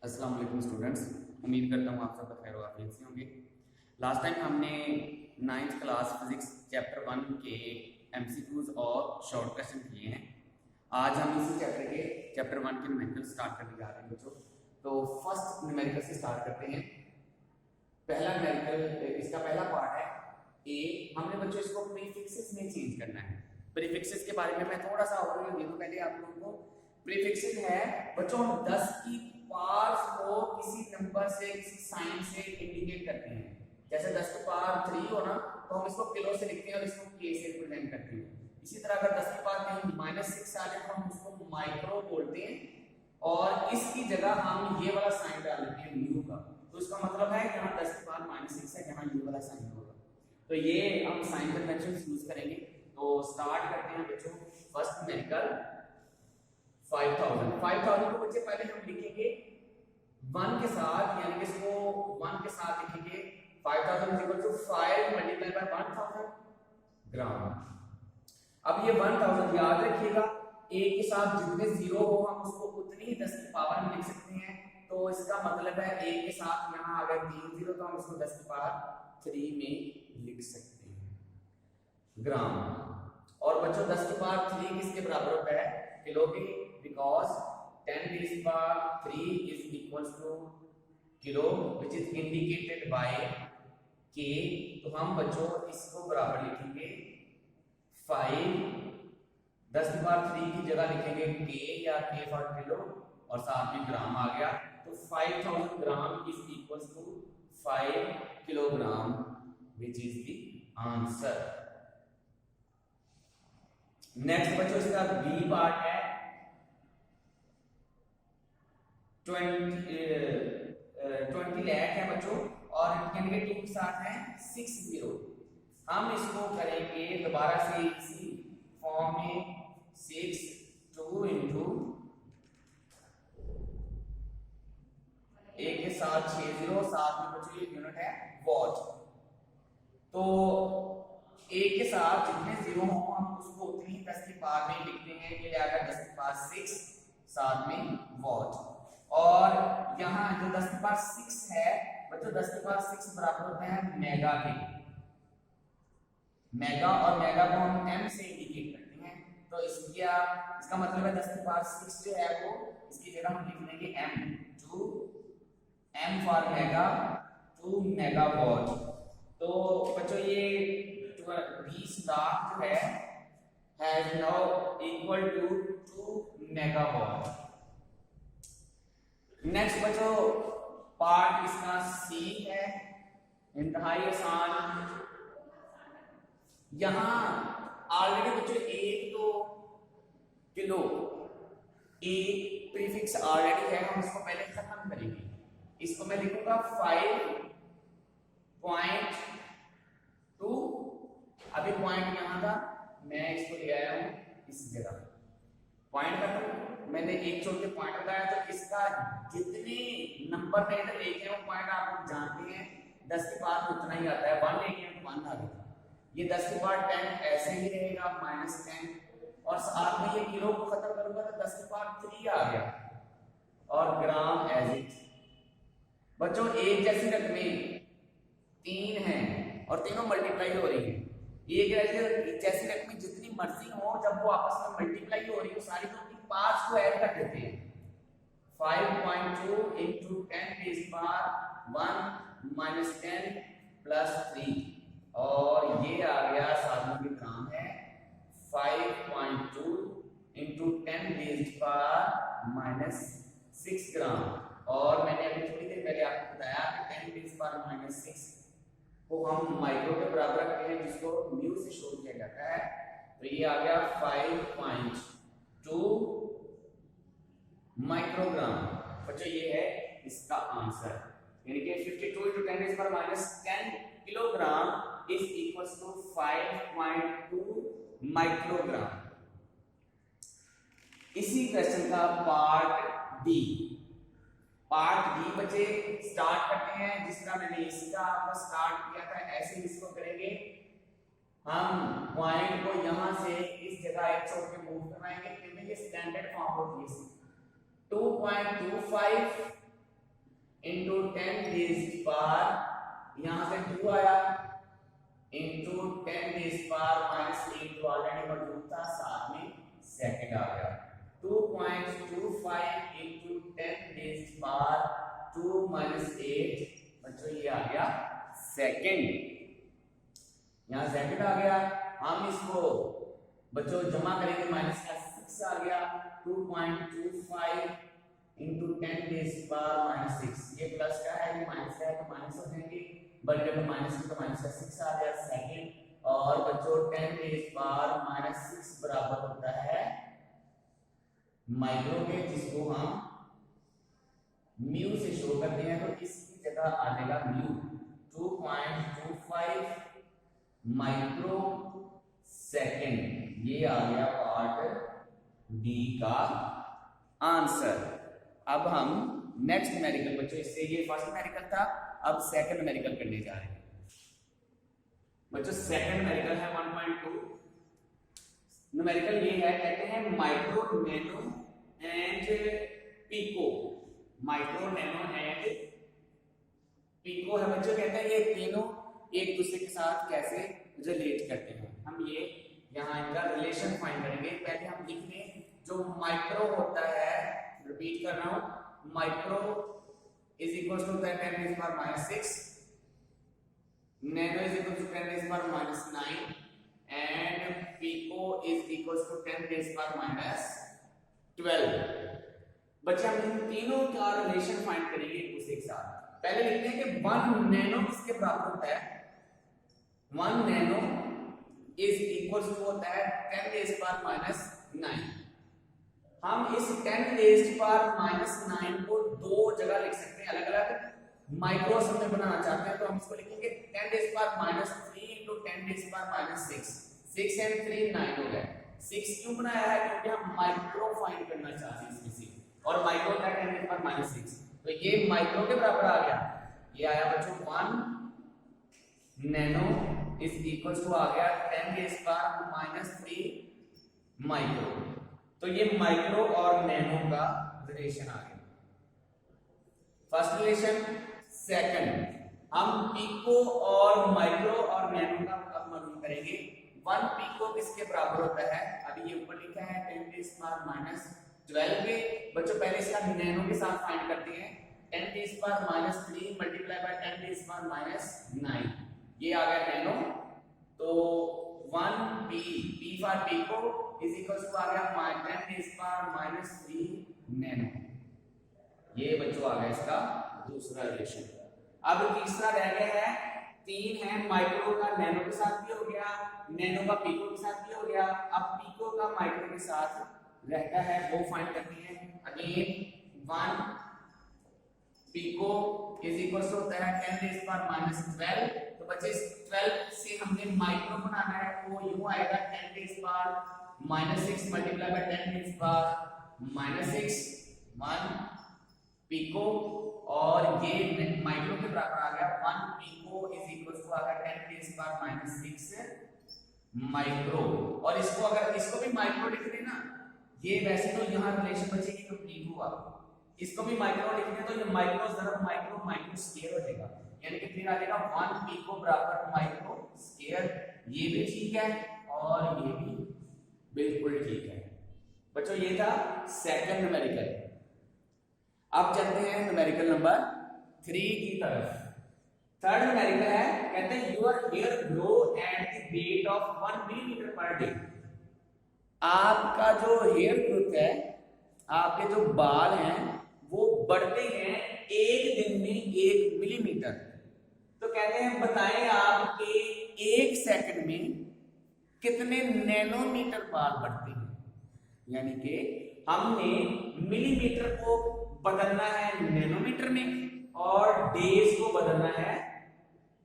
अस्सलाम वालेकुम स्टूडेंट्स, उम्मीद करता हूँ आप सब खैर वाफियत से होंगे। लास्ट टाइम हमने 9th क्लास फिजिक्स चैप्टर 1 के एमसीक्यूज और शॉर्ट क्वेश्चन किए हैं। आज हम इसी चैप्टर 1 के न्यूमेरिकल स्टार्ट करने जा रहे हैं बच्चों। तो फर्स्ट न्यूमेरिकल से स्टार्ट करते हैं। पहला न्यूमेरिकल, इसका पहला पार्ट है ए। हमने बच्चों इसको प्रीफिक्सेस में चेंज करना है। प्रीफिक्सेस के बारे में मैं थोड़ा सा ओवरव्यू दे दूं पहले आप लोगों को। प्रीफिक्सेस है बच्चों, हम 10 की पावर्स को किसी नंबर से, किसी साइन से इंडिकेट करते हैं। जैसे 10 की पावर 3 हो ना, तो हम इसको किलो से लिखते हैं और इसको के से रिप्रेजेंट करते हैं। इसी तरह अगर 10 की पावर कहीं -6 आ जाए तो हम उसको माइक्रो बोलते हैं और इसकी जगह हम ये वाला साइन डाल देते हैं म्यू का। तो इसका मतलब है यहाँ 10 की पावर -6 है, यहाँ ये वाला साइन होगा। तो ये हम साइन कन्वेंशन यूज करेंगे। तो स्टार्ट करते हैं बच्चों। फर्स्ट न्यूमेरिकल 5000 को बच्चे पहले हम लिखेंगे 1 के साथ, यानी कि इसको 1 के साथ लिखेंगे 5000 = 5 × 1000 ग्राम। अब ये 1000 याद रखिएगा, एक के साथ जितने जीरो हो हम उसको उतनी ही 10 की पावर में लिख सकते हैं। तो इसका मतलब है एक के साथ यहाँ अगर 3 जीरो तो हम इसको 10 की पावर 3 में लिख सकते हैं ग्राम। और बच्चों 10 की पावर 3 किसके बराबर होता है? किलो के, because 10⁻³ is equals to kilo which is indicated by k। तो हम बच्चों इसको बराबर लिखेंगे 5, 10 की पावर 3 की जगह लिखेंगे k या k फॉर किलो और साथ में ग्राम आ गया। तो 5000 ग्राम is equals to 5 kilogram which is the answer। Next बच्चों इसका बी पार्ट है 20 लाख है बच्चों, और यानी कि 2 के साथ है 60। हम इसको करेंगे दोबारा से इसी फॉर्म में 6 2 इंटू 1 के साथ 60, साथ में बच्चों ये यूनिट है वॉट। तो एक के साथ जितने जीरो हो हम उसको उतनी 10 की पावर में लिखते हैं। ये आएगा 10 की पावर 6 साथ में वॉट। और यहाँ जो 10 की पावर 6 है बच्चों, 10 की पावर 6 बराबर होता है मेगा के। मेगा और मेगा को हम m से इंडिकेट करते हैं। तो इसका मतलब है 10 की पावर 6 जो है वो इसकी जगह हम लिख देंगे m फॉर मेगा 2 मेगावाट। तो बच्चों ये 20 लाख जो है now equal to 2 megawatt. Next बच्चों पार्ट इसका सी है, इंतहाई आसान। यहां ऑलरेडी बच्चों एक तो किलो एक प्रीफिक्स ऑलरेडी है, हम इसको पहले खत्म करेंगे। इसको मैं लिखूंगा 5.2। अभी पॉइंट यहां था, मैं इसको ले आया हूं इस जगह। पॉइंट खत्म, मैंने एक छोटे पॉइंट बताया। तो इसका जितने नंबर में इधर लेके वो पॉइंट आप लोग जानते हैं 10 की पावर उतना ही आता है। 1 लेके तो 1 आ गया। ये 10 की पावर 10 ऐसे ही रहेगा -10, और साथ में ये किलो को खत्म करूंगा तो 10 की पावर 3 आ गया और ग्राम एज इट। बच्चों एक जैसी रकमें 3 हैं और तीनों मल्टीप्लाई हो रही है। एक जैसी रकमें जितनी मर्जी हो, जब वो आपस में मल्टीप्लाई हो रही हो सारी, तो उनकी पार्ट्स को ऐड कर देते हैं। 5.2 × 10⁻1 - 10 + 3, और ये आ गया साधनों के ग्राम है 5.2 × 10⁻⁻6 ग्राम। और मैंने अभी थोड़ी देर पहले आपको बताया कि 10⁻⁻6 को हम माइक्रो के बराबर रखते हैं, जिसको म्यू से शो किया जाता है। तो ये आ गया 5.2 माइक्रोग्राम। बच्चों ये है इसका आंसर, यानी कि 52 × 10⁻10 kilogram is equals to 5.2 microgram. इसी क्वेश्चन का पार्ट डी बच्चे स्टार्ट करते हैं। जिस तरह मैंने इसका आपको स्टार्ट किया था ऐसे ही इसको करेंगे। हम पॉइंट को यहां से इस जगह एक छोड़ के मूव करवाएंगे, क्योंकि ये स्टैंडर्ड फॉर्म होती है। 2.25 इंटू 10 रेज पावर, यहां से 2 आया, इंटू 10 रेज पावर -8 जो ऑलरेडी मौजूद था, साथ में सेकंड आ गया। 2.25 इंटू 10 रेज पावर 2 - 8 बच्चों ये आ गया सेकंड। यहाँ सेकंड आ गया, हम इसको बच्चों जमा करेंगे, माइनस का 6 आ गया। 2.25 इंटू 10 रेज पावर -6, ये प्लस का है, ये माइनस का है तो माइनस हो जाएंगे, बल्कि में माइनस तो माइनस का 6 आ गया सेकंड। और बच्चों 10 रेज पावर -6 बराबर होता है माइक्रो के, जिसको हम म्यू से शो करते हैं, तो इसकी जगह आ जाएगा म्यू। 2.25 माइक्रो सेकेंड, ये आ गया पार्ट डी का आंसर। अब हम नेक्स्ट न्यूमेरिकल बच्चों, इससे ये फर्स्ट न्यूमेरिकल था, अब सेकंड न्यूमेरिकल करने जा रहे हैं बच्चों। सेकंड न्यूमेरिकल है 1.2। न्यूमेरिकल ये है, कहते हैं micro, nano and pico. Micro, nano and pico है बच्चों। कहते हैं ये तीनों एक दूसरे के साथ कैसे रिलेट करते हैं। हम ये यहाँ इनका रिलेशन फाइंड करेंगे। पहले हम लिख लें, जो माइक्रो होता है, रिपीट कर रहा हूं, micro is equal to 10 raise power -6, nano is equal to 10 raise power -9 and pico is equal to 10 raise power -12। बच्चे हम इन तीनों का रिलेशन फाइंड करेंगे एक दूसरे के साथ। पहले लिखते हैं कि 1 नैनो किसके बराबर होता है। 1 नैनो इज इक्वल टू होता है 10 रेज़ पावर -9। हम इस 10 रेज़ पावर -9 को दो जगह लिख सकते हैं, अलग अलग माइक्रोस में बनाना चाहते हैं तो हम इसको लिखेंगे 10 raise power -3 into 10 raise power -6। 6 and 3 9 हो गए। 6 क्यों बनाया है, क्योंकि हम माइक्रो फाइंड करना चाहते हैं इसमें से, और माइक्रो का 10 रेज़ पावर -6, तो ये माइक्रो के बराबर आ गया। ये आया बच्चों 1 नैनो इज इक्वल टू आ गया 10 रेज़ पावर -3 माइक्रो। तो ये माइक्रो और नैनो का रिलेशन आ गया, फर्स्ट रिलेशन। सेकंड, हम पिको और माइक्रो और नैनो का अब मालूम करेंगे। 1 पिको किसके बराबर होता है, अभी ये ऊपर लिखा है 10 रेज़ पावर -12 के। बच्चों पहले इसका नैनो के साथ फाइंड करते हैं। 10 raise power -3 multiply by 10 raise power -9, ये आ गया नैनो। तो 1 P for pico is equal to आ गया 10 रेज़ पावर -3 नैनो। ये बच्चों आ गया इसका दूसरा रिलेशन। अब तीसरा रह गया है, 3 है माइक्रो का नैनो के साथ भी हो गया, नैनो का पिको के साथ भी हो गया। अब पिको का माइक्रो के साथ रहता है, वो फाइंड करनी है। Again 1 pico is equal to होता है 10 रेज़ पावर -12। तो बच्चे इस 12 से हमने माइक्रो बनाना है, वो यूं आएगा 10 raise power -6 multiply by 10 raise power -6 1 pico, और ये माइक्रो के बराबर आ गया 1 पिको इज इक्वल टू आ गया 10 रेज़ पावर -6 माइक्रो। और इसको अगर इसको भी माइक्रो लिख देना, ये वैसे तो यहाँ रिलेशन बचेगी कंप्लीट हुआ, इसको भी माइक्रो लिख दें तो ये माइक्रो ज़रा माइक्रो माइक्रो स्क्वायर हो जाएगा, यानी कि फिर आ जाएगा 1 पिको बराबर माइक्रो स्क्वायर। ये भी ठीक है और ये भी बिल्कुल ठीक है बच्चों। ये था सेकंड न्यूमेरिकल। अब चलते हैं न्यूमेरिकल नंबर 3 की तरफ। थर्ड न्यूमेरिकल है, कहते हैं your hair grow at the rate of 1 millimetre per day. आपका जो हेयर ग्रोथ है, आपके जो बाल हैं वो बढ़ते हैं एक दिन में 1 मिलीमीटर। तो कहते हैं बताएं आपके 1 सेकंड में कितने नैनोमीटर बाल बढ़ते हैं। यानी कि हमने मिलीमीटर को बदलना है नैनोमीटर में और डेज को बदलना है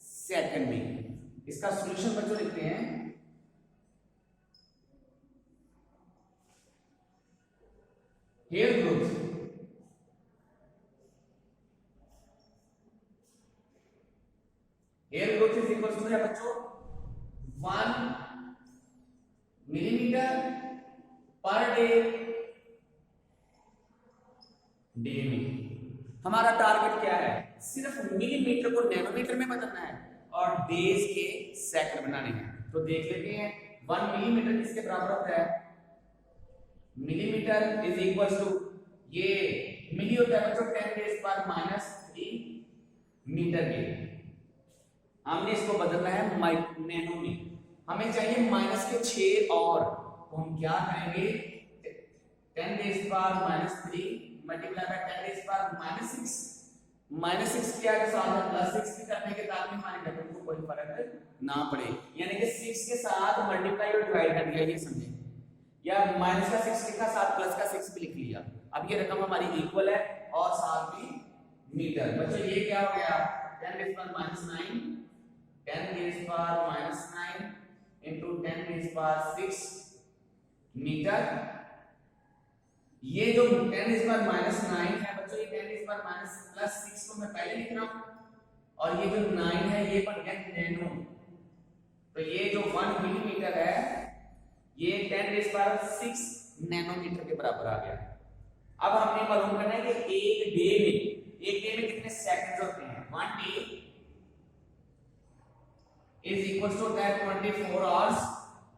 सेकंड में। इसका सॉल्यूशन बच्चों लिखते हैं। Hair growth is equal to है बच्चों 1 मिलीमीटर पर डे में। हमारा टारगेट क्या है, सिर्फ मिलीमीटर को नैनोमीटर में बदलना है और डेज के सेकंड बनाने हैं। तो देख लेते हैं 1 मिलीमीटर किसके बराबर होता है, मिलीमीटर इज इक्वल टू, ये मिली होता है बच्चों 10⁻³ मीटर के, हमने इसको बदलना है नैनो में, हमें चाहिए -6 और, तो हम क्या करेंगे 10⁻³ मल्टीप्लाई बाय 10⁻⁻6, -6 किया के साथ +6 भी करने के ताकि हमारे डबल को कोई फर्क ना पड़े, यानी कि 6 के साथ मल्टीप्लाई और डिवाइड कर दिया, ये समझे, या -6 लिखा साथ +6 भी लिख लिया। अब ये रकम हमारी इक्वल है और साथ भी मीटर। बच्चों ये क्या हो गया 10⁻⁹ 10⁻⁹ into 10⁻⁶ मीटर। ये जो 10⁻⁹ है बच्चों, ये 10⁻⁻+6 को मैं पहले लिख रहा हूं, और ये जो 9 है ये बन गया नैनो। तो ये जो 1 मिलीमीटर है ये 10⁻⁶ नैनोमीटर के बराबर आ गया। अब हमने मालूम करना है कि एक डे में कितने सेकंड्स होते हैं। 1 day is equal to 24 hours,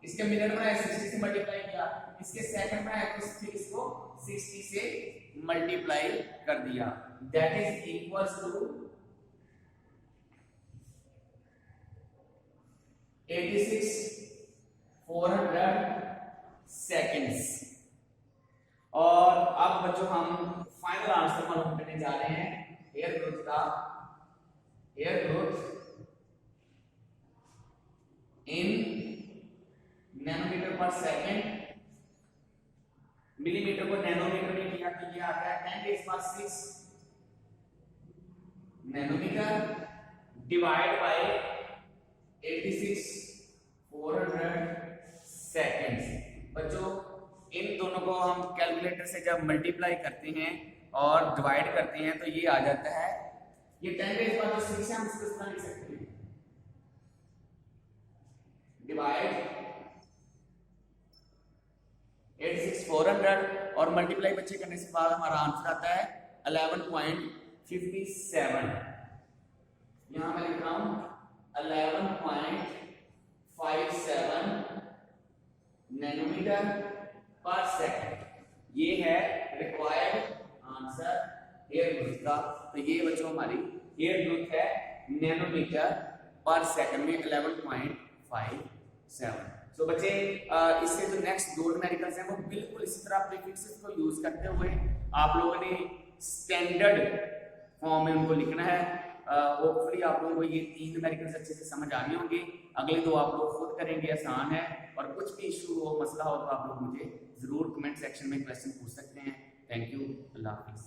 इसके मिनट में 60 से मल्टीप्लाई किया, इसके सेकंड में तो फिर इसको 60 से मल्टीप्लाई कर दिया, that is equal to 86,400 seconds. और अब बच्चों हम फाइनल आंसर मालूम करने जा रहे हैं एयर ग्रोथ का। एयर ग्रोथ इन नैनोमीटर पर सेकंड, मिलीमीटर को नैनोमीटर में किया तो ये आता है 10⁻⁶ नैनोमीटर डिवाइड बाय 86,400 सेकंड्स। बच्चों इन दोनों को हम कैलकुलेटर से जब मल्टीप्लाई करते हैं और डिवाइड करते हैं तो ये आ जाता है, ये 10⁻⁶ है, हम इसको इस तरह लिख सकते हैं, डिवाइड 86,400 और मल्टीप्लाई बच्चे करने से बाद हमारा आंसर आता है 11.57। यहां मैं लिख रहा हूं 11.57 नैनोमीटर पर सेकंड। ये है रिक्वायर्ड आंसर एयर ग्रोथ का। तो ये बच्चों हमारी एयर ग्रोथ है नैनोमीटर पर सेकंड में 11.57। तो बच्चे इससे जो नेक्स्ट 2 न्यूमेरिकल्स हैं वो बिल्कुल इसी तरह प्रीफिक्सेस को यूज करते हुए आप लोगों ने स्टैंडर्ड फॉर्म में उनको लिखना है। होपफुली आप लोगों को ये 3 न्यूमेरिकल्स अच्छे से समझ आने होंगे। अगले 2 आप लोग खुद करेंगे, आसान है। और कुछ भी इशू हो, मसला हो तो आप लोग मुझे जरूर कमेंट सेक्शन में क्वेश्चन पूछ सकते हैं। थैंक यू, अल्लाह हाफिज़।